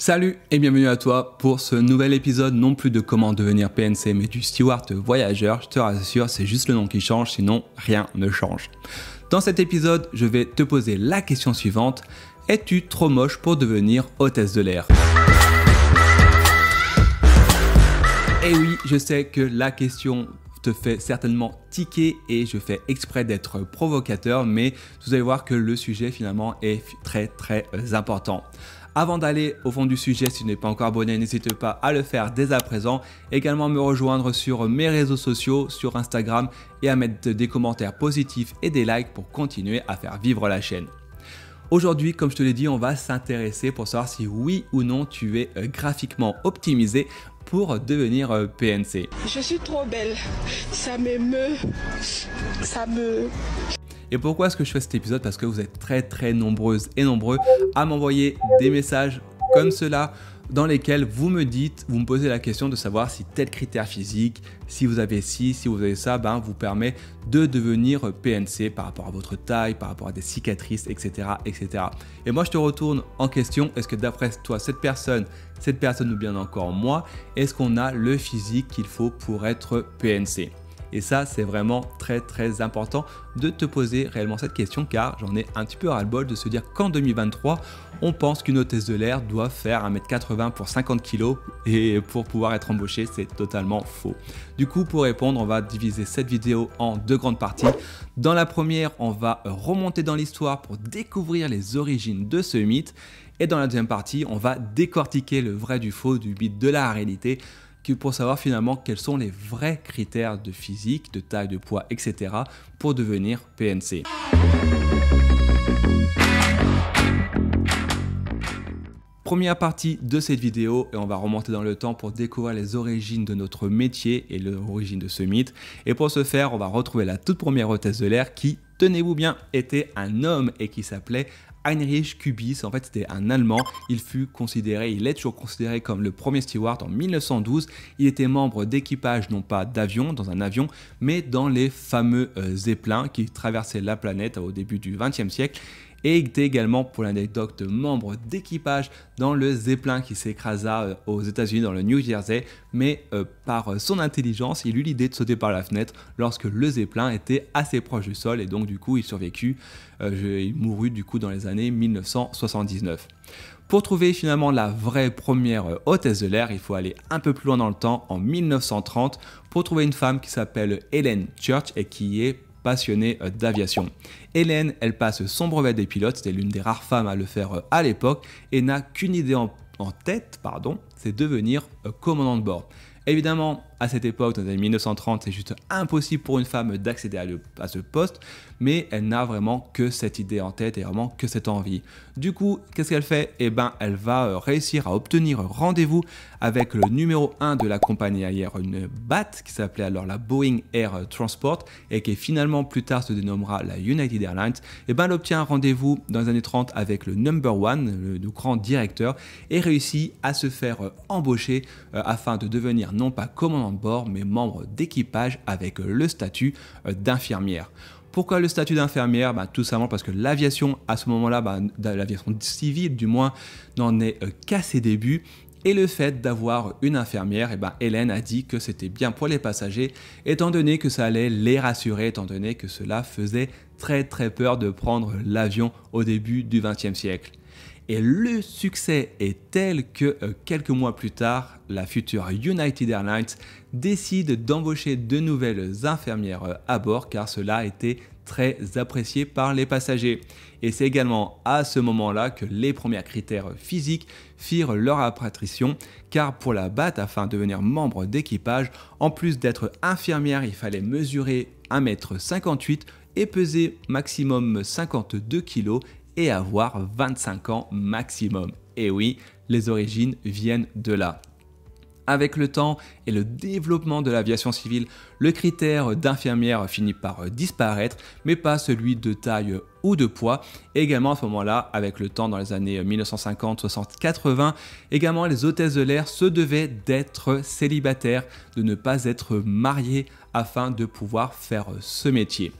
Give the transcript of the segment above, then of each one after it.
Salut et bienvenue à toi pour ce nouvel épisode, non plus de comment devenir PNC mais du steward voyageur. Je te rassure, c'est juste le nom qui change, sinon rien ne change. Dans cet épisode, je vais te poser la question suivante. Es-tu trop moche pour devenir hôtesse de l'air ? Et oui, je sais que la question te fait certainement tiquer et je fais exprès d'être provocateur, mais vous allez voir que le sujet finalement est très important. Avant d'aller au fond du sujet, si tu n'es pas encore abonné, n'hésite pas à le faire dès à présent. Également me rejoindre sur mes réseaux sociaux, sur Instagram et à mettre des commentaires positifs et des likes pour continuer à faire vivre la chaîne. Aujourd'hui, comme je te l'ai dit, on va s'intéresser pour savoir si oui ou non tu es graphiquement optimisé pour devenir PNC. Je suis trop belle, ça m'émeut, ça me... Et pourquoi est-ce que je fais cet épisode? Parce que vous êtes très nombreuses et nombreux à m'envoyer des messages comme cela dans lesquels vous me posez la question de savoir si tel critère physique, si vous avez ci, si vous avez ça, vous permet de devenir PNC par rapport à votre taille, par rapport à des cicatrices, etc. Et moi je te retourne en question, est-ce que d'après toi cette personne ou bien encore moi, est-ce qu'on a le physique qu'il faut pour être PNC? Et ça, c'est vraiment très important de te poser réellement cette question car j'en ai un petit peu ras-le-bol de se dire qu'en 2023, on pense qu'une hôtesse de l'air doit faire 1m80 pour 50 kg et pour pouvoir être embauchée, c'est totalement faux. Du coup, pour répondre, on va diviser cette vidéo en deux grandes parties. Dans la première, on va remonter dans l'histoire pour découvrir les origines de ce mythe. Et dans la deuxième partie, on va décortiquer le vrai du faux, du mythe de la réalité, pour savoir finalement quels sont les vrais critères de physique, de taille, de poids, etc. pour devenir PNC. Première partie de cette vidéo et on va remonter dans le temps pour découvrir les origines de notre métier et l'origine de ce mythe. Et pour ce faire, on va retrouver la toute première hôtesse de l'air qui, tenez-vous bien, était un homme et qui s'appelait Heinrich Kübis. En fait, c'était un Allemand. Il est toujours considéré comme le premier steward en 1912. Il était membre d'équipage, non pas d'avion, dans un avion, mais dans les fameux Zeppelins qui traversaient la planète au début du XXe siècle. Et il était également, pour l'anecdote, membre d'équipage dans le Zeppelin qui s'écrasa aux États-Unis dans le New Jersey, mais par son intelligence, il eut l'idée de sauter par la fenêtre lorsque le Zeppelin était assez proche du sol et donc du coup il survécut. Il mourut du coup dans les années 1979. Pour trouver finalement la vraie première hôtesse de l'air, il faut aller un peu plus loin dans le temps, en 1930, pour trouver une femme qui s'appelle Helen Church et qui est passionnée d'aviation. Hélène, elle passe son brevet des pilotes, c'était l'une des rares femmes à le faire à l'époque et n'a qu'une idée en tête, c'est devenir commandant de bord. Évidemment, à cette époque, dans les années 1930, c'est juste impossible pour une femme d'accéder à ce poste, mais elle n'a vraiment que cette idée en tête et vraiment que cette envie. Du coup, qu'est-ce qu'elle fait? Elle va réussir à obtenir rendez-vous avec le numéro 1 de la compagnie aérienne BAT, qui s'appelait alors la Boeing Air Transport, et qui finalement plus tard se dénommera la United Airlines. Elle obtient un rendez-vous dans les années 30 avec le number 1, le grand directeur, et réussit à se faire embaucher afin de devenir non pas commandant de bord, mais membre d'équipage avec le statut d'infirmière. Pourquoi le statut d'infirmière? Tout simplement parce que l'aviation, à ce moment-là, l'aviation civile du moins, n'en est qu'à ses débuts. Et le fait d'avoir une infirmière, Hélène a dit que c'était bien pour les passagers, étant donné que ça allait les rassurer, étant donné que cela faisait très peur de prendre l'avion au début du XXe siècle. Et le succès est tel que quelques mois plus tard, la future United Airlines décide d'embaucher de nouvelles infirmières à bord car cela était très apprécié par les passagers. Et c'est également à ce moment-là que les premiers critères physiques firent leur apparition car pour la BAT, afin de devenir membre d'équipage, en plus d'être infirmière, il fallait mesurer 1m58 et peser maximum 52 kg et avoir 25 ans maximum. Et oui, les origines viennent de là. Avec le temps et le développement de l'aviation civile, le critère d'infirmière finit par disparaître, mais pas celui de taille ou de poids. Et également à ce moment-là, avec le temps dans les années 1950, 60, 80, également les hôtesses de l'air se devaient d'être célibataires, de ne pas être mariées afin de pouvoir faire ce métier.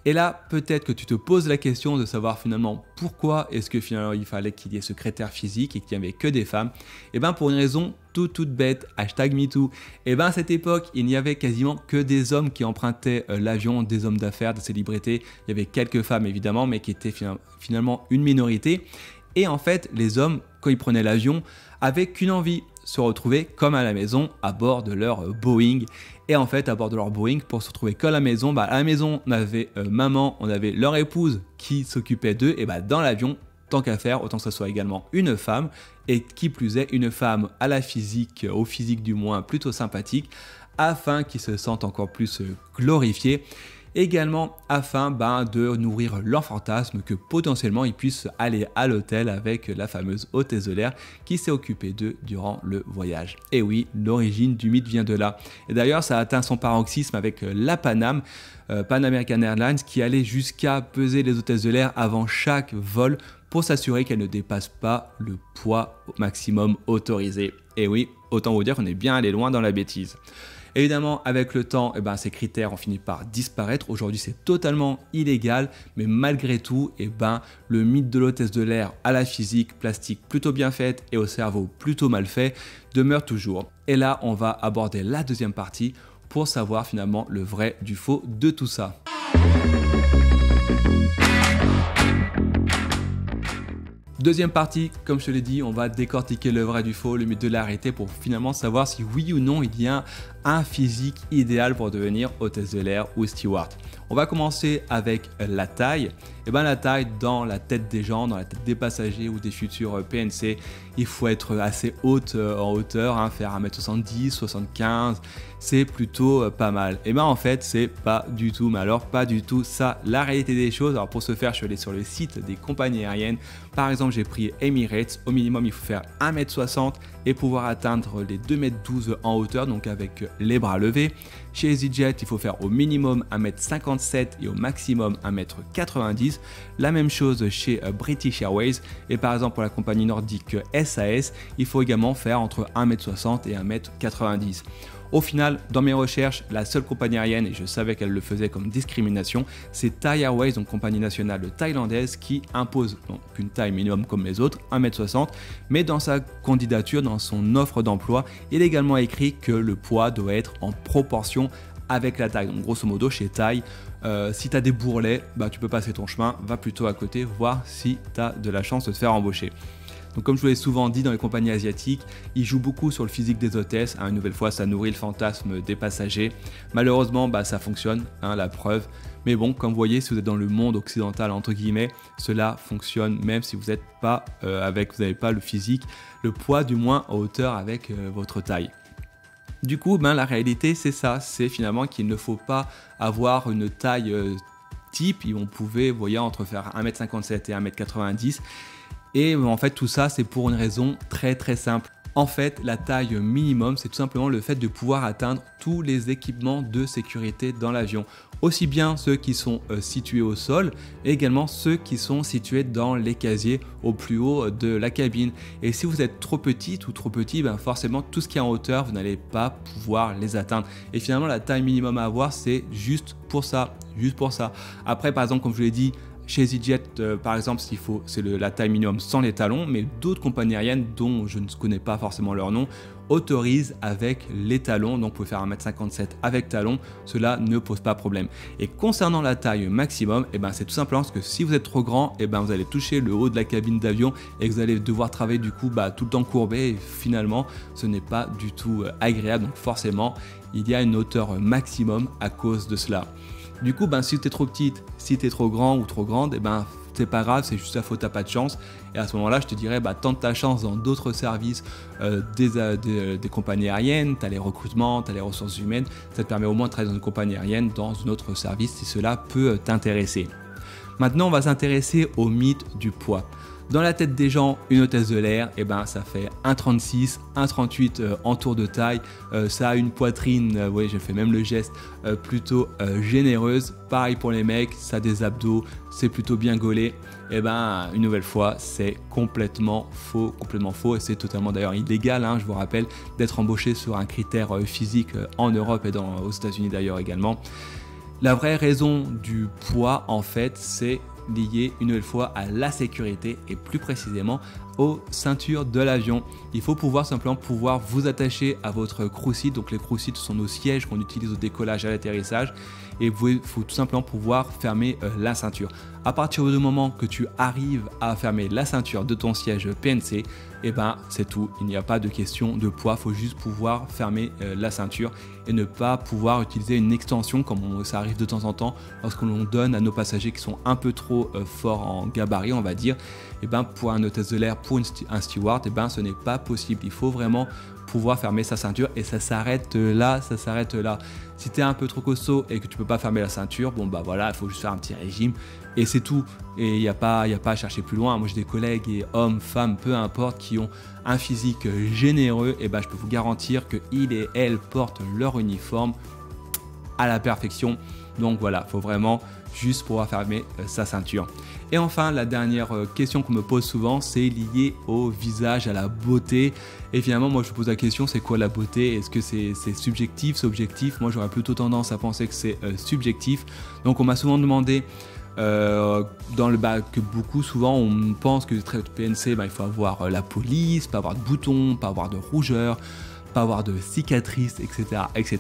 Et là, peut-être que tu te poses la question de savoir finalement pourquoi est-ce que finalement il fallait qu'il y ait ce critère physique et qu'il n'y avait que des femmes. Et bien pour une raison toute bête, #MeToo. Et bien à cette époque, il n'y avait quasiment que des hommes qui empruntaient l'avion, des hommes d'affaires, des célébrités. Il y avait quelques femmes évidemment, mais qui étaient finalement une minorité. Et en fait, les hommes, quand ils prenaient l'avion, avaient qu'une envie, se retrouver comme à la maison à bord de leur Boeing. Et en fait, à bord de leur Boeing, pour se retrouver comme à la maison, à la maison, on avait maman, on avait leur épouse qui s'occupait d'eux. Et dans l'avion, tant qu'à faire, autant que ce soit également une femme. Et qui plus est, une femme à la physique, au physique du moins, plutôt sympathique, afin qu'ils se sentent encore plus glorifiés. Également afin de nourrir leur fantasme que potentiellement ils puissent aller à l'hôtel avec la fameuse hôtesse de l'air qui s'est occupée d'eux durant le voyage. Et oui, l'origine du mythe vient de là. Et d'ailleurs, ça a atteint son paroxysme avec la Pan American Airlines, qui allait jusqu'à peser les hôtesses de l'air avant chaque vol pour s'assurer qu'elles ne dépassent pas le poids maximum autorisé. Et oui, autant vous dire qu'on est bien allé loin dans la bêtise. Évidemment, avec le temps, ces critères ont fini par disparaître. Aujourd'hui, c'est totalement illégal, mais malgré tout, le mythe de l'hôtesse de l'air à la physique plastique plutôt bien faite et au cerveau plutôt mal fait demeure toujours. Et là, on va aborder la deuxième partie pour savoir finalement le vrai du faux de tout ça. Deuxième partie, comme je te l'ai dit, on va décortiquer le vrai du faux, le mythe de la réalité pour finalement savoir si oui ou non il y a un physique idéal pour devenir hôtesse de l'air ou steward. On va commencer avec la taille. La taille dans la tête des gens, dans la tête des passagers ou des futurs PNC, il faut être assez haute en hauteur, faire 1m70, 75, c'est plutôt pas mal. En fait, c'est pas du tout, mais alors pas du tout ça la réalité des choses. Alors pour ce faire, je suis allé sur le site des compagnies aériennes. Par exemple, j'ai pris Emirates. Au minimum, il faut faire 1m60 et pouvoir atteindre les 2m12 en hauteur, donc avec les bras levés. Chez EasyJet, il faut faire au minimum 1m57 et au maximum 1m90. La même chose chez British Airways. Et par exemple, pour la compagnie nordique SAS, il faut également faire entre 1m60 et 1m90. Au final, dans mes recherches, la seule compagnie aérienne, et je savais qu'elle le faisait comme discrimination, c'est Thai Airways, donc compagnie nationale thaïlandaise, qui impose donc une taille minimum comme les autres, 1m60, mais dans sa candidature, dans son offre d'emploi, il est également écrit que le poids doit être en proportion avec la taille. Donc grosso modo, chez Thai, si tu as des bourrelets, tu peux passer ton chemin, va plutôt à côté, voir si tu as de la chance de te faire embaucher. Donc comme je vous l'ai souvent dit, dans les compagnies asiatiques, ils jouent beaucoup sur le physique des hôtesses. Une nouvelle fois, ça nourrit le fantasme des passagers. Malheureusement, ça fonctionne, la preuve. Mais bon, comme vous voyez, si vous êtes dans le monde occidental, entre guillemets, cela fonctionne même si vous n'êtes pas vous n'avez pas le physique, le poids du moins en hauteur avec votre taille. Du coup, la réalité, c'est ça. C'est finalement qu'il ne faut pas avoir une taille type. On pouvait, vous voyez, entre faire 1m57 et 1m90. Et en fait, tout ça, c'est pour une raison très simple. En fait, la taille minimum, c'est tout simplement le fait de pouvoir atteindre tous les équipements de sécurité dans l'avion. Aussi bien ceux qui sont situés au sol, et également ceux qui sont situés dans les casiers au plus haut de la cabine. Et si vous êtes trop petite ou trop petit, forcément, tout ce qui est en hauteur, vous n'allez pas pouvoir les atteindre. Et finalement, la taille minimum à avoir, c'est juste pour ça. Après, par exemple, comme je vous l'ai dit, chez EasyJet, par exemple, c'est la taille minimum sans les talons, mais d'autres compagnies aériennes dont je ne connais pas forcément leur nom autorisent avec les talons. Donc, vous pouvez faire 1m57 avec talons, cela ne pose pas problème. Et concernant la taille maximum, c'est tout simplement parce que si vous êtes trop grand, vous allez toucher le haut de la cabine d'avion et que vous allez devoir travailler du coup tout le temps courbé. Et finalement, ce n'est pas du tout agréable. Donc, forcément, il y a une hauteur maximum à cause de cela. Du coup, si tu es trop petite, si tu es trop grand ou trop grande, c'est pas grave, c'est juste la faute, t'as pas de chance. Et à ce moment-là, je te dirais, tente ta chance dans d'autres services des compagnies aériennes, tu as les recrutements, tu as les ressources humaines, ça te permet au moins de travailler dans une compagnie aérienne, dans un autre service, si cela peut t'intéresser. Maintenant, on va s'intéresser au mythe du poids. Dans la tête des gens, une hôtesse de l'air, ça fait 1,36, 1,38 en tour de taille. Ça a une poitrine, oui, je fais même le geste, plutôt généreuse. Pareil pour les mecs, ça a des abdos, c'est plutôt bien gaulé. Une nouvelle fois, c'est complètement faux. Et c'est totalement d'ailleurs illégal, je vous rappelle, d'être embauché sur un critère physique en Europe et aux États-Unis d'ailleurs également. La vraie raison du poids, en fait, c'est lié une nouvelle fois à la sécurité et plus précisément aux ceintures de l'avion. Il faut simplement pouvoir vous attacher à votre crew seat. Donc les crew seats sont nos sièges qu'on utilise au décollage et à l'atterrissage, et il faut tout simplement pouvoir fermer la ceinture. À partir du moment que tu arrives à fermer la ceinture de ton siège PNC, et ben c'est tout. Il n'y a pas de question de poids, il faut juste pouvoir fermer la ceinture et ne pas pouvoir utiliser une extension comme ça arrive de temps en temps lorsqu'on donne à nos passagers qui sont un peu trop forts en gabarit, on va dire. Et ben pour un hôtesse de l'air, pour un steward, et ben ce n'est pas possible. Il faut vraiment pouvoir fermer sa ceinture et ça s'arrête là, ça s'arrête là. Si tu es un peu trop costaud et que tu peux pas fermer la ceinture, bon bah voilà, il faut juste faire un petit régime et c'est tout. Et il n'y a pas à chercher plus loin. Moi j'ai des collègues, et hommes, femmes, peu importe, qui ont un physique généreux, et ben je peux vous garantir qu'ils et elles portent leur uniforme à la perfection. Donc voilà, il faut vraiment juste pouvoir fermer sa ceinture. Et enfin, la dernière question qu'on me pose souvent, c'est lié au visage, à la beauté. Et finalement, moi je me pose la question, c'est quoi la beauté? Est-ce que c'est subjectif, c'est objectif? Moi j'aurais plutôt tendance à penser que c'est subjectif. Donc on m'a souvent demandé que beaucoup souvent on pense que le PNC, il faut avoir la police, pas avoir de boutons, pas avoir de rougeur, pas avoir de cicatrices, etc. etc.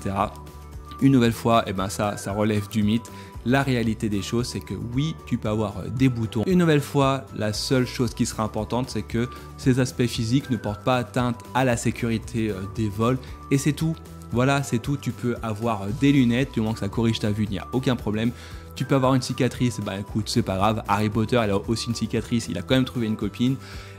Une nouvelle fois, ça relève du mythe. La réalité des choses, c'est que oui, tu peux avoir des boutons. Une nouvelle fois, la seule chose qui sera importante, c'est que ces aspects physiques ne portent pas atteinte à la sécurité des vols. Et c'est tout. Voilà, c'est tout. Tu peux avoir des lunettes, du moment que ça corrige ta vue, il n'y a aucun problème. Tu peux avoir une cicatrice, écoute, c'est pas grave. Harry Potter, il a aussi une cicatrice, il a quand même trouvé une copine,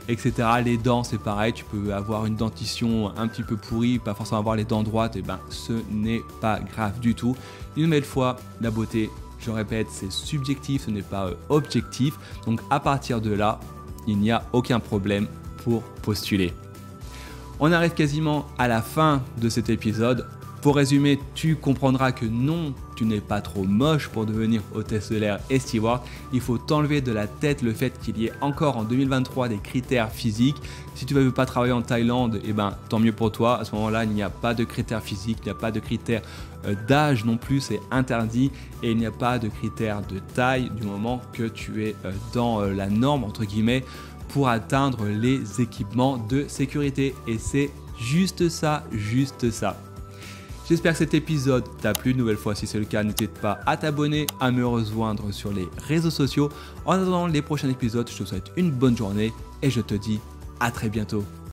etc. Les dents, c'est pareil, tu peux avoir une dentition un petit peu pourrie, pas forcément avoir les dents droites, ce n'est pas grave du tout. Une nouvelle fois, la beauté, je répète, c'est subjectif, ce n'est pas objectif. Donc à partir de là, il n'y a aucun problème pour postuler. On arrive quasiment à la fin de cet épisode. Pour résumer, tu comprendras que non, tu n'es pas trop moche pour devenir hôtesse de l'air et steward. Il faut t'enlever de la tête le fait qu'il y ait encore en 2023 des critères physiques. Si tu ne veux pas travailler en Thaïlande, tant mieux pour toi. À ce moment-là, il n'y a pas de critères physiques, il n'y a pas de critères d'âge non plus, c'est interdit. Et il n'y a pas de critères de taille du moment que tu es dans la norme, entre guillemets, pour atteindre les équipements de sécurité. Et c'est juste ça, juste ça. J'espère que cet épisode t'a plu. Une nouvelle fois, si c'est le cas, n'hésite pas à t'abonner, à me rejoindre sur les réseaux sociaux. En attendant les prochains épisodes, je te souhaite une bonne journée et je te dis à très bientôt.